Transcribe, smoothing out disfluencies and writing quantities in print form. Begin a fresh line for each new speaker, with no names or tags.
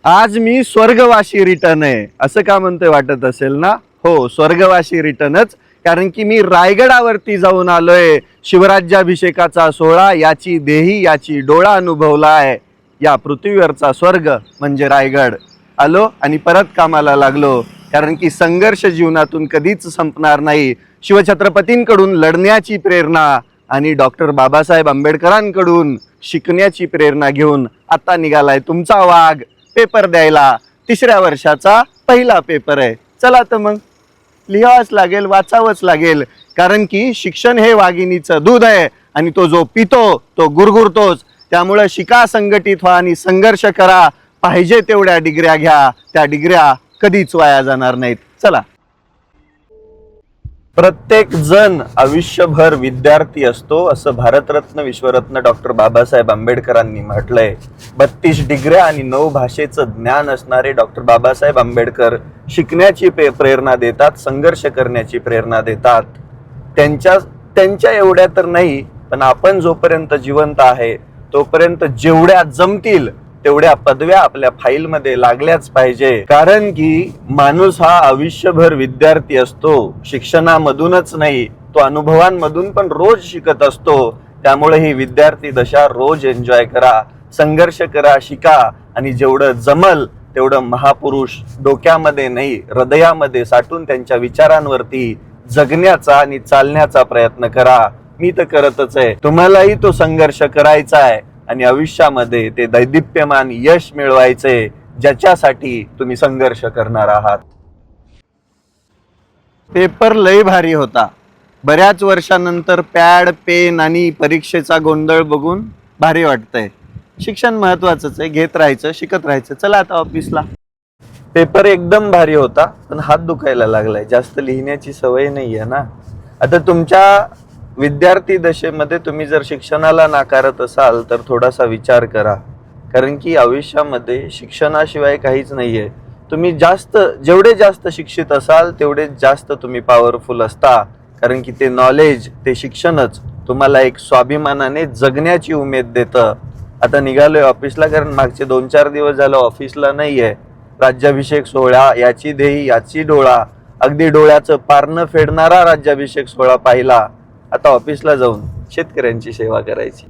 आज मी स्वर्गवासी रिटर्न आहे असं का म्हणतोय वाटत असेल ना? हो, स्वर्गवासी रिटर्नच. कारण की मी रायगडावरती जाऊन आलोय. शिवराज्याभिषेकाचा सोहळा याची देही याची डोळा अनुभवलाय. या पृथ्वीवरचा स्वर्ग म्हणजे रायगड. आलो आणि परत कामाला लागलो. कारण की संघर्ष जीवनातून कधीच संपणार नाही. शिवछत्रपतींकडून लढण्याची प्रेरणा आणि डॉक्टर बाबासाहेब आंबेडकरांकडून शिकण्याची प्रेरणा घेऊन आता निघालाय तुमचा वाघ पेपर द्यायला. 3ऱ्या वर्षाचा पहिला पेपर आहे. चला तर मग लिहावंच लागेल, वाचावंच लागेल. कारण की शिक्षण हे वाघिणीचं दूध आहे आणि तो जो पितो तो गुरगुरतोच. त्यामुळे शिका, संघटित व्हा आणि संघर्ष करा. पाहिजे तेवढ्या डिग्र्या घ्या. त्या डिग्र्या कधीच वाया जाणार नाहीत. चला. प्रत्येक जण आयुष्यभर विद्यार्थी असतो असं भारतरत्न विश्वरत्न डॉक्टर बाबासाहेब आंबेडकरांनी म्हटलंय. 32 डिग्र्या आणि 9 भाषेचं ज्ञान असणारे डॉक्टर बाबासाहेब आंबेडकर शिकण्याची प्रेरणा देतात, संघर्ष करण्याची प्रेरणा देतात. त्यांच्या एवढ्या तर नाही, पण आपण जोपर्यंत जिवंत आहे तोपर्यंत जेवढ्या जमतील तेवढ्या पदव्या आपल्या फाईलमध्ये लागल्याच पाहिजे. कारण की माणूस हा आयुष्यभर विद्यार्थी असतो. शिक्षणामधूनच नाही, तो अनुभवांमधून पण रोज शिकत असतो. त्यामुळे ही विद्यार्थी दशा रोज एन्जॉय करा, संघर्ष करा, शिका आणि जेवढं जमल तेवढं महापुरुष डोक्यामध्ये नाही हृदयामध्ये साठवून त्यांच्या विचारांवरती जगण्याचा आणि चालण्याचा प्रयत्न करा. मी तर करतच आहे. तुम्हालाही तो संघर्ष करायचा आहे आणि आयुष्यामध्ये ते दैदिप्यमान यश मिळवायचे ज्याच्यासाठी तुम्ही संघर्ष करणार आहात. पेपर लय भारी होता. बऱ्याच वर्षानंतर पॅड पेन आणि परीक्षेचा गोंधळ बघून भारी वाटतंय. शिक्षण महत्वाचंच आहे, घेत राहायचं, शिकत राहायचं. चला आता ऑफिसला. पेपर एकदम भारी होता, पण हात दुखायला लागलाय. जास्त लिहिण्याची सवय नाहीये ना. आता तुमच्या विद्यार्थी दशेमध्ये तुम्ही जर शिक्षणाला नाकारत असाल तर थोडासा विचार करा. कारण की आयुष्यामध्ये शिक्षणाशिवाय काहीच नाहीये. तुम्ही जेवढे जास्त शिक्षित असाल तेवढे जास्त तुम्ही पॉवरफुल असता. कारण की ते नॉलेज, ते शिक्षणच तुम्हाला एक स्वाभिमानाने जगण्याची उमेद देतं. आता निघालोय ऑफिसला, कारण मागचे 2-4 दिवस झालं ऑफिसला नाहीये. राज्याभिषेक सोहळा याची देही याची डोळा, अगदी डोळ्याचं पारणं फेडणारा राज्याभिषेक सोहळा पाहिला. आता ऑफिसला जाऊन शेतकऱ्यांची सेवा करायची.